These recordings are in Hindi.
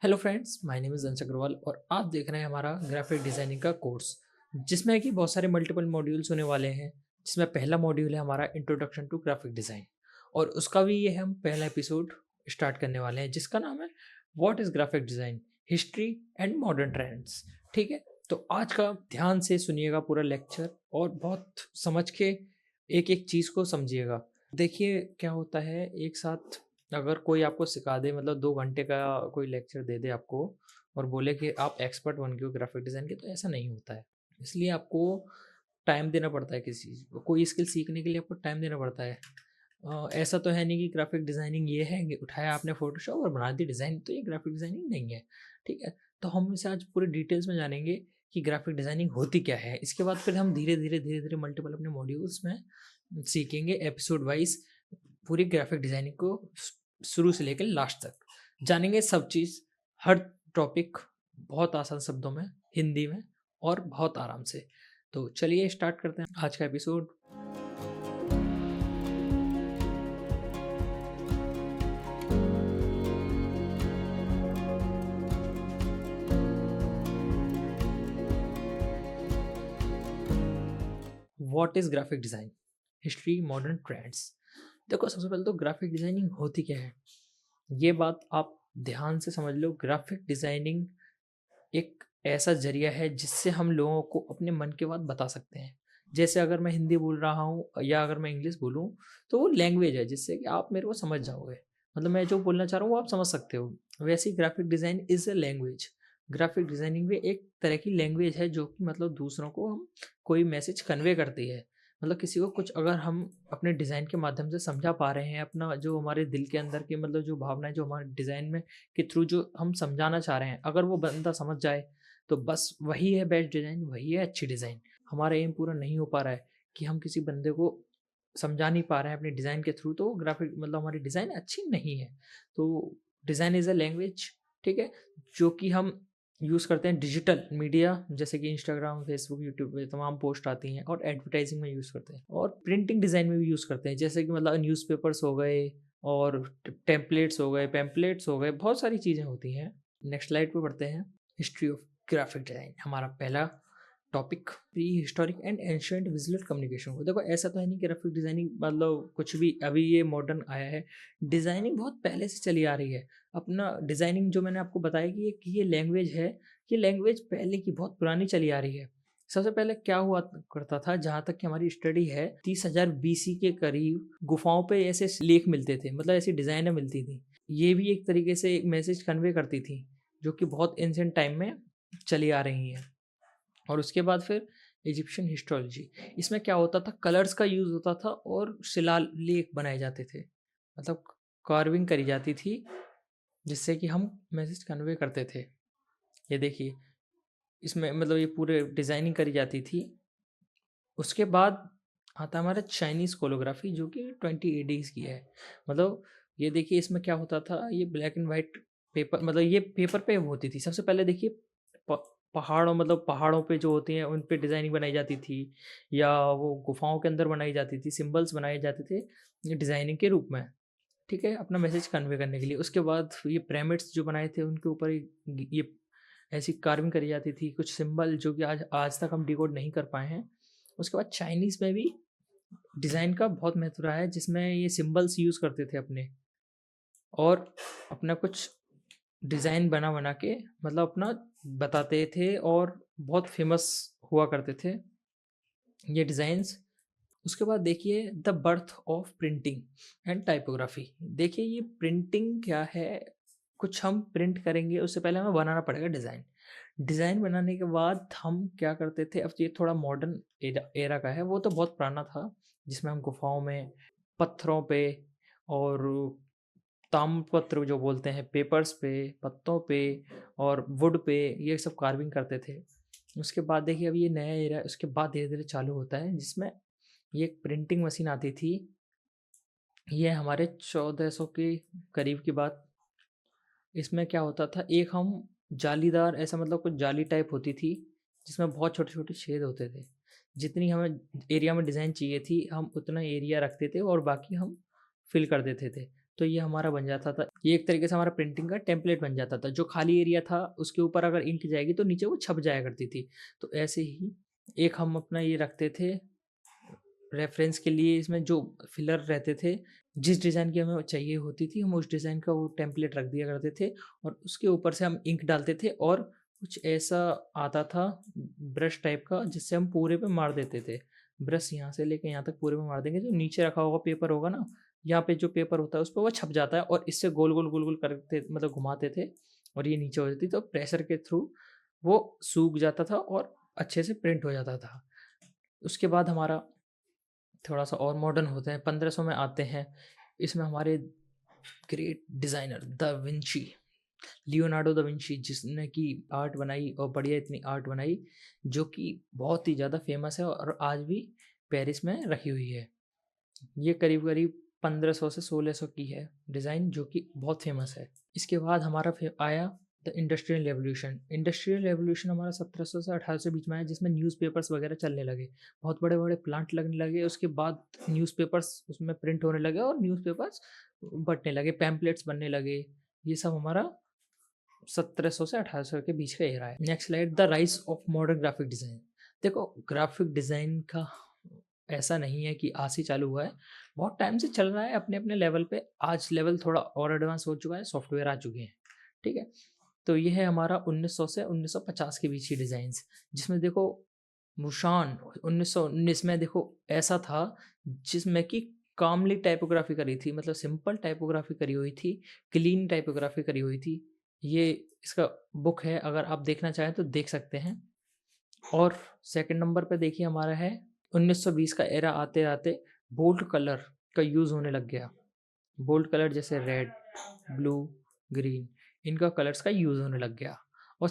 Hello friends, my name is अंश अग्रवाल और आप देख रहे हैं हमारा ग्राफिक डिज़ाइनिंग का कोर्स, जिसमें कि बहुत सारे मल्टीपल मॉड्यूल्स होने वाले हैं। जिसमें पहला मॉड्यूल है हमारा इंट्रोडक्शन टू ग्राफिक डिज़ाइन और उसका भी ये हम पहला एपिसोड स्टार्ट करने वाले हैं, जिसका नाम है what is graphic design, history and modern trends. ठीक है, तो आज का ध्यान से सुनिएगा पूरा लेक्चर और बहुत समझ के एक एक चीज़ को समझिएगा। देखिए क्या होता है, एक साथ अगर कोई आपको सिखा दे, मतलब 2 घंटे का कोई लेक्चर दे दे आपको और बोले कि आप एक्सपर्ट बन गए हो ग्राफिक डिज़ाइन के, तो ऐसा नहीं होता है। इसलिए आपको टाइम देना पड़ता है, किसी चीज़ को कोई स्किल सीखने के लिए आपको टाइम देना पड़ता है। ऐसा तो है नहीं कि ग्राफिक डिज़ाइनिंग ये है कि उठाया आपने फ़ोटोशॉप और बना दी डिज़ाइन, तो ये ग्राफिक डिज़ाइनिंग नहीं है। ठीक है? तो हम इसे आज पूरे डिटेल्स में जानेंगे कि ग्राफिक डिज़ाइनिंग होती क्या है। इसके बाद फिर हम धीरे-धीरे मल्टीपल अपने मॉड्यूल्स में सीखेंगे एपिसोड वाइज़ पूरी ग्राफिक डिज़ाइनिंग को शुरू से लेकर लास्ट तक। जानेंगे सब चीज़, हर टॉपिक बहुत आसान शब्दों में, हिंदी में और बहुत आराम से। तो चलिए स्टार्ट करते हैं आज का episode. What is graphic design? History, modern trends. देखो, सबसे पहले तो ग्राफिक डिज़ाइनिंग होती क्या है? ये बात आप ध्यान से समझ लो। ग्राफिक डिज़ाइनिंग एक ऐसा ज़रिया है जिससे हम लोगों को अपने मन की बात बता सकते हैं। जैसे अगर मैं हिंदी बोल रहा हूँ या अगर मैं इंग्लिश बोलूँ, तो वो लैंग्वेज है जिससे कि आप मेरे को समझ जाओगे। मतलब मैं जो बोलना चाह रहा हूँ वो आप समझ सकते हो। वैसे ही graphic design is a language. Graphic designing भी एक तरह की लैंग्वेज है जो कि मतलब दूसरों को हम कोई मैसेज कन्वे करती है। मतलब किसी को कुछ अगर हम अपने डिज़ाइन के माध्यम से समझा पा रहे हैं, अपना जो हमारे दिल के अंदर की मतलब जो भावनाएँ जो हमारे डिज़ाइन में के थ्रू जो हम समझाना चाह रहे हैं, अगर वो बंदा समझ जाए, तो बस वही है बेस्ट डिज़ाइन, वही है अच्छी डिज़ाइन। हमारा एम पूरा नहीं हो पा रहा है कि हम किसी बंदे को समझा नहीं पा रहे हैं अपने डिज़ाइन के थ्रू, तो ग्राफ़िक मतलब हमारी डिज़ाइन अच्छी नहीं है। तो डिज़ाइन इज़ अ लैंग्वेज, ठीक है? जो कि हम यूज़ करते हैं डिजिटल मीडिया जैसे कि इंस्टाग्राम, फेसबुक, यूट्यूब पे तमाम पोस्ट आती हैं और एडवर्टाइज़िंग में यूज़ करते हैं और प्रिंटिंग डिज़ाइन में भी यूज़ करते हैं। जैसे कि मतलब न्यूज़पेपर्स हो गए और टेम्पलेट्स हो गए, पैम्पलेट्स हो गए, बहुत सारी चीज़ें होती हैं। नेक्स्ट स्लाइड पे बढ़ते हैं। हिस्ट्री ऑफ ग्राफिक डिज़ाइन हमारा पहला topic, pre historic and ancient visual communication को। देखो, ऐसा तो है नहीं कि ग्राफिक डिज़ाइनिंग मतलब कुछ भी अभी ये मॉडर्न आया है। डिज़ाइनिंग बहुत पहले से चली आ रही है। अपना डिज़ाइनिंग जो मैंने आपको बताया कि ये लैंग्वेज है, ये लैंग्वेज पहले की बहुत पुरानी चली आ रही है। सबसे पहले क्या हुआ करता था, जहाँ तक कि हमारी स्टडी है, 30,000 बीसी के करीब गुफाओं पे ऐसे लेख मिलते थे, मतलब ऐसी डिज़ाइनें मिलती थी। ये भी एक तरीके से एक मैसेज कन्वे करती थी, जो कि बहुत एंशिएंट टाइम में चली आ रही हैं। और उसके बाद फिर इजिप्शियन हिस्टोलॉजी। इसमें क्या होता था, कलर्स का यूज़ होता था और शिलालेख बनाए जाते थे, मतलब कार्विंग करी जाती थी, जिससे कि हम मैसेज कन्वे करते थे। ये देखिए, इसमें मतलब ये पूरे डिज़ाइनिंग करी जाती थी। उसके बाद आता है हमारा चाइनीज़ कोलोग्राफी, जो कि 20 एडीज़ की है। मतलब ये देखिए, इसमें क्या होता था, ये ब्लैक एंड व्हाइट पेपर, मतलब ये पेपर पे होती थी। सबसे पहले देखिए, प पहाड़ों मतलब पहाड़ों पे जो होती हैं उन पे डिज़ाइनिंग बनाई जाती थी, या वो गुफ़ाओं के अंदर बनाई जाती थी, सिंबल्स बनाए जाते थे ये डिज़ाइनिंग के रूप में, ठीक है? अपना मैसेज कन्वे करने के लिए। उसके बाद ये पिरामिड्स जो बनाए थे उनके ऊपर ये ऐसी कार्विंग करी जाती थी, कुछ सिंबल जो कि आज आज तक हम डिकोड नहीं कर पाए हैं। उसके बाद चाइनीज़ में भी डिज़ाइन का बहुत महत्व रहा है, जिसमें ये सिंबल्स यूज़ करते थे अपने, और अपना कुछ डिज़ाइन बना के मतलब अपना बताते थे और बहुत फेमस हुआ करते थे ये डिज़ाइंस। उसके बाद देखिए the birth of printing and typography. देखिए, ये प्रिंटिंग क्या है, कुछ हम प्रिंट करेंगे उससे पहले हमें बनाना पड़ेगा डिज़ाइन। डिज़ाइन बनाने के बाद हम क्या करते थे, अब ये थोड़ा मॉडर्न एरा एरा का है, वो तो बहुत पुराना था, जिसमें हम गुफ़ाओं में, पत्थरों पे और ताम्रपत्र जो बोलते हैं, पेपर्स पे, पत्तों पे और वुड पे ये सब कार्विंग करते थे। उसके बाद देखिए, अब ये नया एरा है, उसके बाद धीरे-धीरे चालू होता है, जिसमें ये एक प्रिंटिंग मशीन आती थी। ये हमारे 1400 के करीब की बात। इसमें क्या होता था, एक हम जालीदार ऐसा मतलब कुछ जाली टाइप होती थी, जिसमें बहुत छोटे-छोटे छेद होते थे। जितनी हमें एरिया में डिज़ाइन चाहिए थी, हम उतना एरिया रखते थे और बाकी हम फिल कर देते थे। तो ये हमारा बन जाता था, ये एक तरीके से हमारा प्रिंटिंग का टेम्पलेट बन जाता था। जो खाली एरिया था उसके ऊपर अगर इंक जाएगी तो नीचे वो छप जाया करती थी। तो ऐसे ही एक हम अपना ये रखते थे रेफरेंस के लिए, इसमें जो फिलर रहते थे, जिस डिज़ाइन की हमें चाहिए होती थी हम उस डिज़ाइन का वो टेम्पलेट रख दिया करते थे और उसके ऊपर से हम इंक डालते थे और कुछ ऐसा आता था ब्रश टाइप का जिससे हम पूरे पे मार देते थे। ब्रश यहाँ से लेके यहाँ तक पूरे पे मार देंगे, जो नीचे रखा होगा पेपर होगा ना, यहाँ पे जो पेपर होता है उस पर वो छप जाता है और इससे गोल गोल गोल गोल करते मतलब घुमाते थे और ये नीचे हो जाती, तो प्रेशर के थ्रू वो सूख जाता था और अच्छे से प्रिंट हो जाता था। उसके बाद हमारा थोड़ा सा और मॉडर्न होते हैं, 1500 में आते हैं। इसमें हमारे great designer da Vinci, Leonardo da Vinci, जिसने कि आर्ट बनाई और बढ़िया इतनी आर्ट बनाई जो कि बहुत ही ज़्यादा फेमस है और आज भी पेरिस में रखी हुई है। ये करीब करीब 1500 से 1600 की है डिज़ाइन, जो कि बहुत फेमस है। इसके बाद हमारा आया the industrial revolution. Industrial revolution हमारा 1700 से 1800 बीच में आया, जिसमें न्यूज़पेपर्स वगैरह चलने लगे, बहुत बड़े बड़े प्लांट लगने लगे। उसके बाद न्यूज़पेपर्स उसमें प्रिंट होने लगे और न्यूज़पेपर्स बँटने लगे, पैम्पलेट्स बनने लगे। ये सब हमारा 1700 से 1800 के बीच का एरा है। Next slide, the rise of modern graphic design. देखो ग्राफिक डिज़ाइन का ऐसा नहीं है कि आज ही चालू हुआ है, बहुत टाइम से चल रहा है अपने अपने लेवल पे। आज लेवल थोड़ा और एडवांस हो चुका है, सॉफ्टवेयर आ चुके हैं, ठीक है। तो ये है हमारा 1900 से 1950 के बीच की डिज़ाइंस, जिसमें देखो मुशान 1919 में देखो ऐसा था जिसमें कि कामली टाइपोग्राफी करी थी, मतलब सिंपल टाइपोग्राफी करी हुई थी, क्लीन टाइपोग्राफी करी हुई थी। ये इसका बुक है, अगर आप देखना चाहें तो देख सकते हैं। और सेकंड नंबर पे देखिए हमारा है 1920 का एरा आते-आते बोल्ड कलर का यूज़ होने लग गया। बोल्ड कलर जैसे रेड, ब्लू, ग्रीन, इनका कलर्स का यूज़ होने लग गया और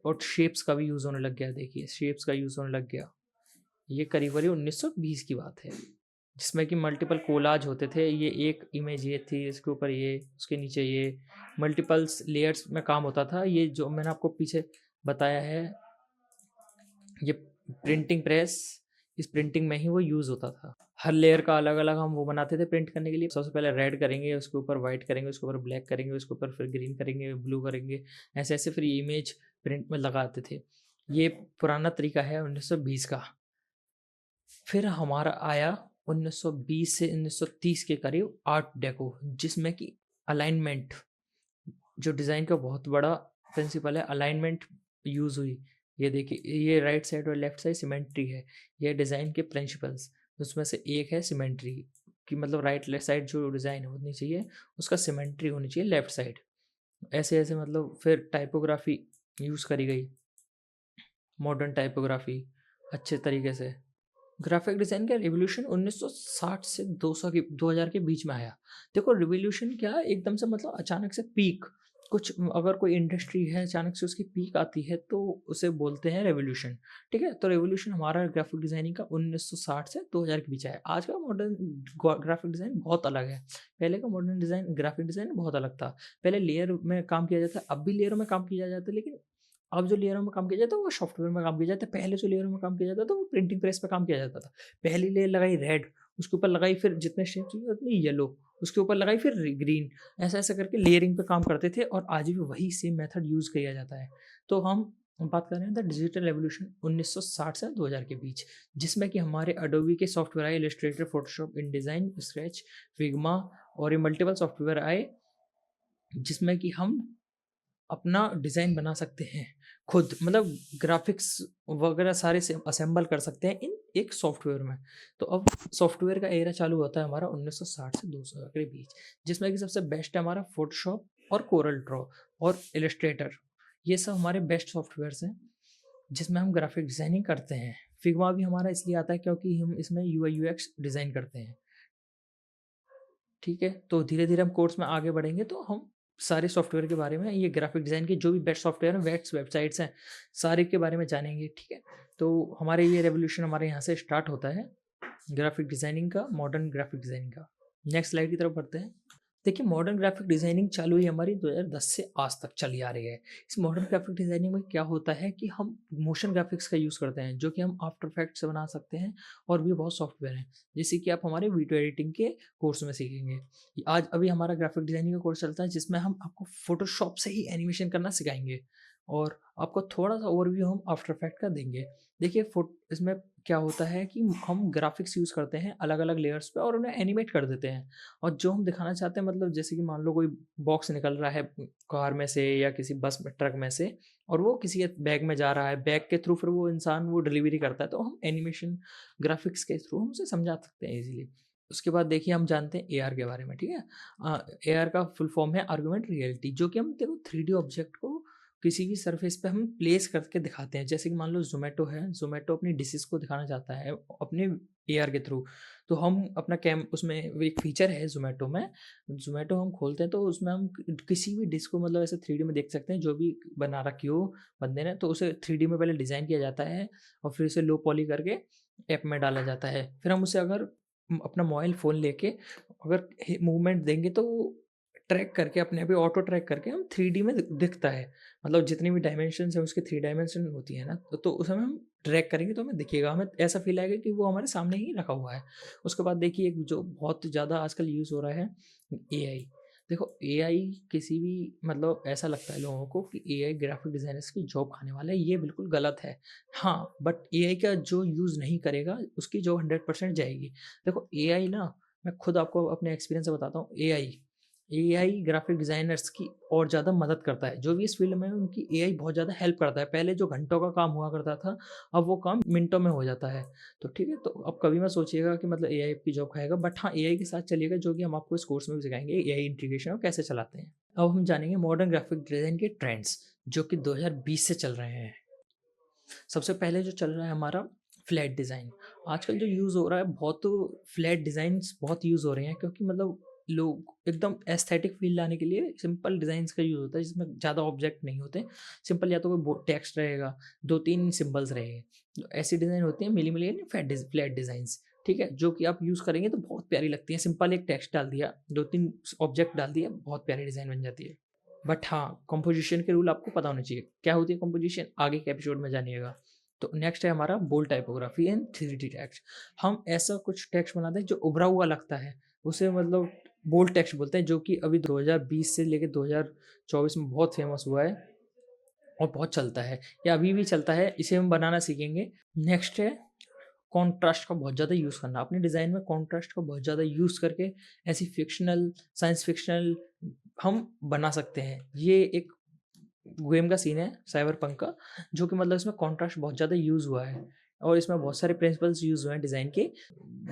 और शेप्स का भी यूज़ होने लग गया। देखिए शेप्स का यूज़ होने लग गया। ये करीब-करीब 1920 की बात है, जिसमें कि मल्टीपल कोलाज होते थे। ये एक इमेज ये थी, इसके ऊपर ये, उसके नीचे ये, मल्टीपल्स लेयर्स में काम होता था। ये जो मैंने आपको पीछे बताया है, ये प्रिंटिंग प्रेस, इस प्रिंटिंग में ही वो यूज़ होता था। हर लेयर का अलग-अलग हम वो बनाते थे प्रिंट करने के लिए। सबसे पहले रेड करेंगे, उसके ऊपर व्हाइट करेंगे, उसके ऊपर ब्लैक करेंगे, उसके ऊपर फिर ग्रीन करेंगे, ब्लू करेंगे, ऐसे-ऐसे फिर ये इमेज प्रिंट में लगाते थे। ये पुराना तरीका है 1920 का। फिर हमारा आया 1920 से 1930 के करीब आर्ट डेको, जिसमें कि अलाइनमेंट, जो डिज़ाइन का बहुत बड़ा प्रिंसिपल है, अलाइनमेंट यूज़ हुई। ये देखिए ये राइट साइड और लेफ्ट साइड सिमेट्री है, ये डिज़ाइन के प्रिंसिपल्स, उसमें से एक है सिमेट्री, कि मतलब राइट लेफ्ट साइड जो डिज़ाइन होनी चाहिए उसका सिमेट्री होनी चाहिए लेफ्ट साइड। ऐसे-ऐसे मतलब फिर टाइपोग्राफी यूज़ करी गई, मॉडर्न टाइपोग्राफी अच्छे तरीके से। ग्राफिक डिज़ाइन का रिवॉल्यूशन 1960 से 2000 के बीच में आया। देखो रिवॉल्यूशन क्या है, एकदम से मतलब अचानक से पीक, कुछ अगर कोई इंडस्ट्री है अचानक से उसकी पीक आती है तो उसे बोलते हैं रिवॉल्यूशन, ठीक है। तो रिवॉल्यूशन हमारा ग्राफिक डिज़ाइनिंग का 1960 से 2000 के बीच आया। आज का मॉडर्न ग्राफिक डिज़ाइन बहुत अलग है, पहले का मॉडर्न डिज़ाइन ग्राफिक डिज़ाइन बहुत अलग था। पहले लेयर में काम किया जाता है, अब भी लेयरों में काम किया जाता है, लेकिन अब जो लेयरों में काम किया जाता है वो सॉफ्टवेयर में काम किया जाता है। पहले जो लेयरों में काम किया जाता था वो प्रिंटिंग प्रेस पे काम किया जाता था। पहली लेयर लगाई रेड, उसके ऊपर लगाई फिर जितने शेप चाहिए उतनी येलो, उसके ऊपर लगाई फिर ग्रीन, ऐसा-ऐसा करके लेयरिंग पे काम करते थे और आज भी वही सेम मेथड यूज़ किया जाता है। तो हम बात कर रहे हैं द डिजिटल रेवोल्यूशन 1960 से 2000 के बीच, जिसमें कि हमारे एडोबी के सॉफ्टवेयर आए, Illustrator, Photoshop, InDesign, sketch, Figma और ये मल्टीपल सॉफ्टवेयर आए, जिसमें कि हम अपना डिज़ाइन बना सकते हैं खुद, मतलब ग्राफ़िक्स वगैरह सारे से असेंबल कर सकते हैं इन एक सॉफ्टवेयर में। तो अब सॉफ्टवेयर का एरा चालू होता है हमारा 1960 से 200 के बीच, जिसमें कि सबसे बेस्ट है हमारा फ़ोटोशॉप और कोरल ड्रॉ और इलस्ट्रेटर। ये सब हमारे बेस्ट सॉफ्टवेयर्स हैं, जिसमें हम ग्राफ़िक डिज़ाइनिंग करते हैं। फिग्मा भी हमारा इसलिए आता है क्योंकि हम इसमें यूआई यूएक्स डिज़ाइन करते हैं, ठीक है। तो धीरे-धीरे हम कोर्स में आगे बढ़ेंगे तो हम सारे सॉफ्टवेयर के बारे में, ये ग्राफिक डिज़ाइन के जो भी बेस्ट सॉफ्टवेयर हैं, वेबसाइट्स हैं, सारे के बारे में जानेंगे, ठीक है। तो हमारे ये रेवोल्यूशन हमारे यहाँ से स्टार्ट होता है ग्राफिक डिज़ाइनिंग का, मॉडर्न ग्राफिक डिज़ाइनिंग का। नेक्स्ट स्लाइड की तरफ बढ़ते हैं। देखिए, मॉडर्न ग्राफिक डिज़ाइनिंग चालू हुई हमारी 2010 से आज तक चली आ रही है। इस मॉडर्न ग्राफिक डिज़ाइनिंग में क्या होता है कि हम मोशन ग्राफिक्स का यूज़ करते हैं, जो कि हम आफ्टर इफेक्ट्स से बना सकते हैं और भी बहुत सॉफ्टवेयर हैं, जैसे कि आप हमारे वीडियो एडिटिंग के कोर्स में सीखेंगे। आज अभी हमारा ग्राफिक डिज़ाइनिंग का कोर्स चलता है, जिसमें हम आपको फ़ोटोशॉप से ही एनिमेशन करना सिखाएँगे और आपको थोड़ा-सा ओवरव्यू हम आफ्टर इफेक्ट का देंगे। देखिए, इसमें क्या होता है कि हम ग्राफिक्स यूज़ करते हैं अलग-अलग लेयर्स पे और उन्हें एनिमेट कर देते हैं। और जो हम दिखाना चाहते हैं, मतलब जैसे कि मान लो कोई बॉक्स निकल रहा है कार में से या किसी बस में, ट्रक में से, और वो किसी के बैग में जा रहा है, बैग के थ्रू फिर वो इंसान वो डिलीवरी करता है, तो हम एनिमेशन ग्राफिक्स के थ्रू हम उसे समझा सकते हैं ईज़िली। उसके बाद देखिए, हम जानते हैं एआर के बारे में, ठीक है? एआर का फुल फॉर्म है आर्गुमेंट रियलिटी, जो कि हम देखो 3D ऑब्जेक्ट को किसी भी सरफेस पे हम प्लेस करके दिखाते हैं। जैसे कि मान लो ज़ोमैटो है, ज़ोमैटो अपनी डिशेज़ को दिखाना चाहता है अपने एआर के थ्रू, तो हम अपना उसमें वो एक फीचर है ज़ोमैटो में, ज़ोमैटो हम खोलते हैं तो उसमें हम किसी भी डिश को मतलब ऐसे 3D में देख सकते हैं, जो भी बना रखी हो बंदे ने, तो उसे 3D में पहले डिज़ाइन किया जाता है और फिर उसे लो पॉली करके ऐप में डाला जाता है। फिर हम उसे अगर अपना मोबाइल फ़ोन लेके अगर मूवमेंट देंगे, तो वो ट्रैक करके अपने आप ही ऑटो ट्रैक करके हम 3D में दिखता है। मतलब जितनी भी डायमेंशंस है उसकी 3 डायमेंशन होती है ना, तो उस समय हम ड्रैग करेंगे तो हमें दिखेगा, हमें ऐसा फ़ील आएगा कि वो हमारे सामने ही रखा हुआ है। उसके बाद देखिए, एक जो बहुत ज़्यादा आजकल यूज़ हो रहा है, एआई। देखो, एआई किसी भी मतलब ऐसा लगता है लोगों को कि एआई ग्राफ़िक डिज़ाइनर्स की जॉब खाने वाला है, ये बिल्कुल गलत है। हाँ, बट एआई का जो यूज़ नहीं करेगा उसकी जॉब 100% जाएगी। देखो, एआई ना, मैं खुद आपको अपने एक्सपीरियंस से बताता हूँ, एआई एआई ग्राफ़िक डिज़ाइनर्स की और ज़्यादा मदद करता है। जो भी इस फ़ील्ड में है उनकी एआई बहुत ज़्यादा हेल्प करता है। पहले जो घंटों का काम हुआ करता था, अब वो काम मिनटों में हो जाता है। तो ठीक है, तो अब कभी मत सोचिएगा कि मतलब एआई आपकी जॉब खाएगा, बट हाँ, एआई के साथ चलिएगा, जो कि हम आपको इस कोर्स में भी सिखाएँगे, एआई इंटीग्रेशन और कैसे चलाते हैं। अब हम जानेंगे मॉडर्न ग्राफ़िक डिज़ाइन के ट्रेंड्स, जो कि 2020 से चल रहे हैं। सबसे पहले जो चल रहा है हमारा फ्लैट डिज़ाइन। आजकल जो यूज़ हो रहा है, बहुत फ्लैट डिज़ाइन्स बहुत यूज़ हो रहे हैं, क्योंकि मतलब लोग एकदम एस्थेटिक फ़ील लाने के लिए सिंपल डिज़ाइन्स का यूज़ होता है, जिसमें ज़्यादा ऑब्जेक्ट नहीं होते। सिंपल या तो कोई टेक्स्ट रहेगा, 2-3 सिंबल्स रहेंगे। तो ऐसी डिज़ाइन होती है मिली-मिली यानी फ्लैट डिज़ाइन्स, ठीक है? जो कि आप यूज़ करेंगे तो बहुत प्यारी लगती है। सिंपल एक टेक्स्ट डाल दिया, 2-3 ऑब्जेक्ट डाल दिया, बहुत प्यारी डिज़ाइन बन जाती है। बट हाँ, कंपोज़िशन के रूल आपको पता होने चाहिए। क्या होती है कंपोज़िशन? आगे के एपिसोड में जानिएगा। तो नेक्स्ट है हमारा bold typography and 3D text. हम ऐसा कुछ टेक्स्ट बनाते हैं जो उभरा हुआ लगता है, उसे मतलब बोल्ड टेक्स्ट बोलते हैं, जो कि अभी 2020 से लेके 2024 में बहुत फेमस हुआ है और बहुत चलता है, या अभी भी चलता है, इसे हम बनाना सीखेंगे। नेक्स्ट है कॉन्ट्रास्ट का बहुत ज़्यादा यूज़ करना। अपने डिज़ाइन में कॉन्ट्रास्ट का बहुत ज़्यादा यूज़ करके ऐसी फ़िक्शनल, साइंस फ़िक्शनल हम बना सकते हैं। ये एक गेम का सीन है साइबरपंक का, जो कि मतलब इसमें कॉन्ट्रास्ट बहुत ज़्यादा यूज़ हुआ है और इसमें बहुत सारे प्रिंसिपल्स यूज़ हुए हैं डिज़ाइन के,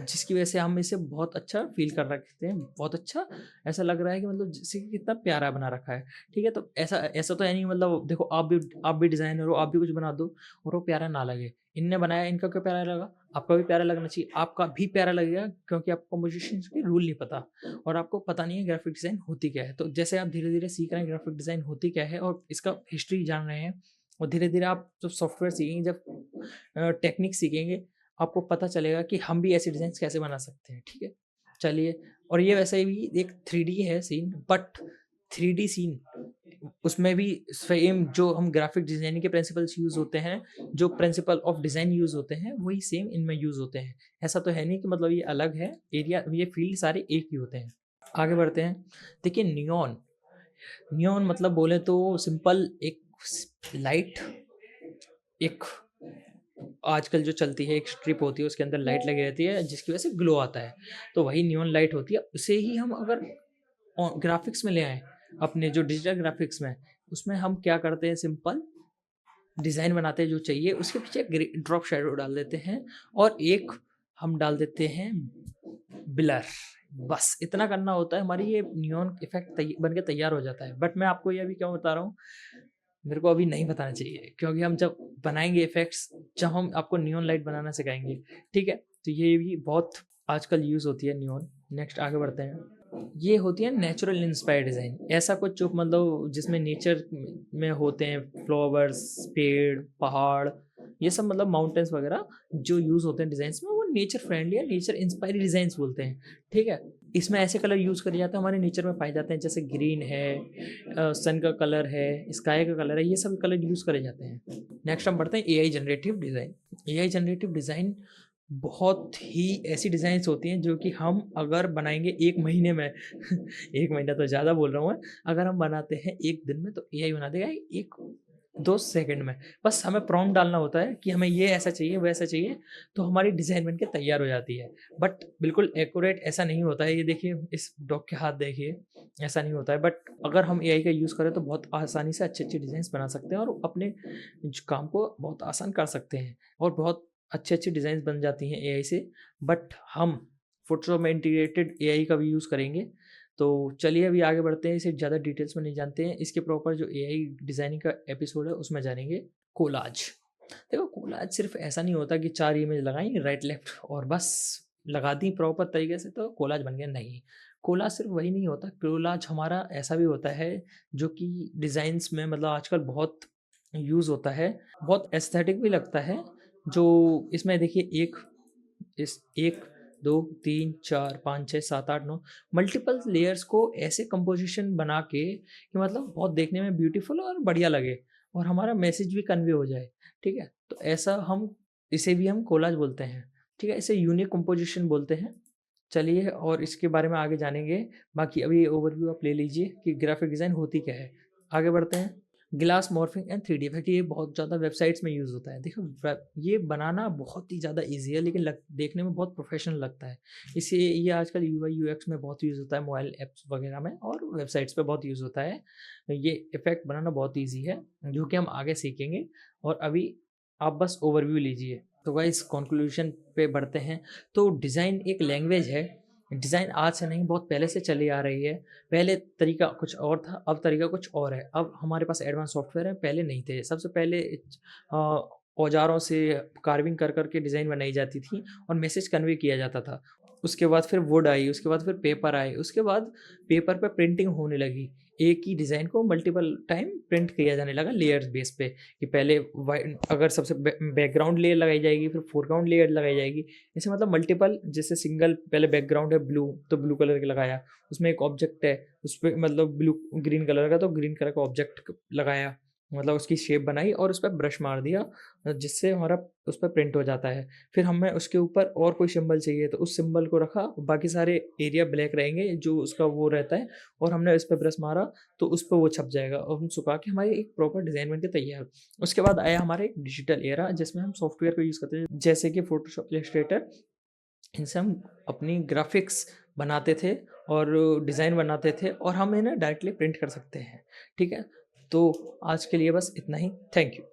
जिसकी वजह से हम इसे बहुत अच्छा फ़ील कर रखते हैं। बहुत अच्छा ऐसा लग रहा है कि मतलब जैसे कि कितना प्यारा बना रखा है, ठीक है? तो ऐसा ऐसा तो है नहीं, मतलब देखो, आप भी डिज़ाइनर हो, आप भी कुछ बना दो और वो प्यारा ना लगे। इनने बनाया, इनका क्यों प्यारा लगा? आपका भी प्यारा लगना चाहिए, आपका भी प्यारा लगेगा, क्योंकि आपको कंपोज़िशंस के रूल नहीं पता और आपको पता नहीं है ग्राफ़िक डिज़ाइन होती क्या है। तो जैसे आप धीरे-धीरे सीख रहे हैं ग्राफ़िक डिज़ाइन होती क्या है और इसका हिस्ट्री जान रहे हैं, और धीरे-धीरे आप जब सॉफ्टवेयर सीखेंगे, जब टेक्निक सीखेंगे, आपको पता चलेगा कि हम भी ऐसे डिज़ाइन्स कैसे बना सकते हैं, ठीक है? चलिए, और ये वैसे भी एक 3D है सीन, बट 3D सीन उसमें भी सेम जो हम ग्राफ़िक डिज़ाइनिंग के प्रिंसिपल्स यूज़ होते हैं, जो प्रिंसिपल ऑफ डिज़ाइन यूज़ होते हैं, वही सेम इनमें यूज़ होते हैं। ऐसा तो है नहीं कि मतलब ये अलग है, एरिया ये फ़ील्ड सारे एक ही होते हैं। आगे बढ़ते हैं। देखिए, नियॉन, नियॉन मतलब बोले तो सिंपल एक लाइट, एक आजकल जो चलती है, एक स्ट्रिप होती है, उसके अंदर लाइट लगी रहती है, जिसकी वजह से ग्लो आता है, तो वही नियॉन लाइट होती है। उसे ही हम अगर ग्राफिक्स में ले आएँ, अपने जो डिजिटल ग्राफिक्स में, उसमें हम क्या करते हैं, सिंपल डिज़ाइन बनाते हैं जो चाहिए, उसके पीछे ड्रॉप शैडो डाल देते हैं और एक हम डाल देते हैं ब्लर। बस इतना करना होता है, हमारी ये नियॉन इफ़ेक्ट बन के तैयार हो जाता है। बट मैं आपको ये अभी क्यों बता रहा हूँ, मेरे को अभी नहीं बताना चाहिए, क्योंकि हम जब बनाएँगे इफ़ेक्ट्स, जब हम आपको नियॉन लाइट बनाना सिखाएँगे, ठीक है? तो ये भी बहुत आजकल यूज़ होती है नियॉन। नेक्स्ट आगे बढ़ते हैं। ये होती है नेचुरल इंस्पायर्ड डिज़ाइन। ऐसा कुछ जो मतलब जिसमें नेचर में होते हैं, फ्लावर्स, पेड़, पहाड़, ये सब मतलब माउंटेन्स वगैरह जो यूज़ होते हैं डिज़ाइन्स में, वो नेचर फ्रेंडली या नेचर इंस्पायर्ड डिज़ाइंस बोलते हैं, ठीक है। इसमें ऐसे कलर यूज़ करे जाते हैं हमारे नेचर में पाए जाते हैं, जैसे ग्रीन है, सन का कलर है, स्काई का कलर है, ये सब कलर यूज़ करे जाते हैं। नेक्स्ट हम बढ़ते हैं AI generative design. AI generative design बहुत ही ऐसी डिज़ाइंस होती हैं जो कि हम अगर बनाएँगे 1 महीने में 1 महीना तो ज़्यादा बोल रहा हूँ मैं, अगर हम बनाते हैं 1 दिन में तो एआई बना देगा 1-2 सेकंड में। बस हमें प्रॉम्प्ट डालना होता है कि हमें ये ऐसा चाहिए, वैसा चाहिए, तो हमारी डिज़ाइन बन के तैयार हो जाती है। बट बिल्कुल एक्यूरेट ऐसा नहीं होता है, ये देखिए इस डॉग के हाथ देखिए, ऐसा नहीं होता है। बट अगर हम एआई का यूज़ करें तो बहुत आसानी से अच्छी-अच्छी डिज़ाइंस बना सकते हैं और अपने काम को बहुत आसान कर सकते हैं और बहुत अच्छी-अच्छी डिज़ाइंस बन जाती हैं एआई से। बट हम फ़ोटोशॉप में इंटीग्रेटेड एआई का भी यूज़ करेंगे। तो चलिए अभी आगे बढ़ते हैं, इसे ज़्यादा डिटेल्स में नहीं जानते हैं। इसके प्रॉपर जो एआई डिज़ाइनिंग का एपिसोड है उसमें जानेंगे। कोलाज, देखो कोलाज सिर्फ ऐसा नहीं होता कि 4 इमेज लगाई राइट लेफ्ट और बस लगा दी प्रॉपर तरीके से तो कोलाज बन गया, नहीं। कोलाज सिर्फ वही नहीं होता, कोलाज हमारा ऐसा भी होता है जो कि डिज़ाइंस में मतलब आजकल बहुत यूज़ होता है, बहुत एस्थेटिक भी लगता है। जो इसमें देखिए 1, 2, 3, 4, 5, 6, 7, 8, 9 मल्टीपल लेयर्स को ऐसे कंपोजिशन बना के कि मतलब बहुत देखने में ब्यूटीफुल और बढ़िया लगे और हमारा मैसेज भी कन्वे हो जाए, ठीक है। तो ऐसा हम इसे भी हम कोलाज बोलते हैं, ठीक है। इसे यूनिक कंपोजिशन बोलते हैं। चलिए और इसके बारे में आगे जानेंगे। बाकी अभी ओवरव्यू आप ले लीजिए कि ग्राफिक डिज़ाइन होती क्या है। आगे बढ़ते हैं। Glass morphing and 3D effect, ये बहुत ज़्यादा वेबसाइट्स में यूज़ होता है। देखो ये बनाना बहुत ही ज़्यादा ईज़ी है, लेकिन देखने में बहुत प्रोफेशनल लगता है। इसे ये आजकल यूआई यूएक्स में बहुत यूज़ होता है, मोबाइल ऐप्स वगैरह में और वेबसाइट्स पे बहुत यूज़ होता है। ये इफ़ेक्ट बनाना बहुत ईज़ी है, जो कि हम आगे सीखेंगे। और अभी आप बस ओवरव्यू लीजिए। तो गाइस कंक्लूजन पे बढ़ते हैं। तो डिज़ाइन एक लैंग्वेज है। डिज़ाइन आज से नहीं, बहुत पहले से चली आ रही है। पहले तरीका कुछ और था, अब तरीका कुछ और है। अब हमारे पास एडवांस सॉफ्टवेयर है, पहले नहीं थे। सबसे पहले औज़ारों से कार्विंग कर के डिज़ाइन बनाई जाती थी और मैसेज कन्वे किया जाता था। उसके बाद फिर वुड आई, उसके बाद फिर पेपर आए, उसके बाद पेपर पे प्रिंटिंग होने लगी। एक ही डिज़ाइन को मल्टीपल टाइम प्रिंट किया जाने लगा लेयर्स बेस पे, कि पहले अगर सबसे बैकग्राउंड लेयर लगाई जाएगी, फिर फोरग्राउंड लेयर लगाई जाएगी। ऐसे मतलब मल्टीपल, जैसे सिंगल पहले बैकग्राउंड है ब्लू तो ब्लू कलर का लगाया, उसमें एक ऑब्जेक्ट है उस पर मतलब ब्लू ग्रीन कलर का तो ग्रीन कलर का ऑब्जेक्ट लगाया, मतलब उसकी शेप बनाई और उस पर ब्रश मार दिया, जिससे हमारा उस पर प्रिंट हो जाता है। फिर हमें उसके ऊपर और कोई सिंबल चाहिए तो उस सिंबल को रखा, बाकी सारे एरिया ब्लैक रहेंगे जो उसका वो रहता है, और हमने इस पर ब्रश मारा तो उस पर वो छप जाएगा और हम सुखा के हमारी एक प्रॉपर डिज़ाइन बन के तैयार। उसके बाद आया हमारे एक डिजिटल एरा, जिसमें हम सॉफ्टवेयर को यूज़ करते हैं, जैसे कि फोटोशॉप, इलस्ट्रेटर। इनसे हम अपनी ग्राफिक्स बनाते थे और डिज़ाइन बनाते थे और हम इन्हें डायरेक्टली प्रिंट कर सकते हैं, ठीक है। तो आज के लिए बस इतना ही। Thank you.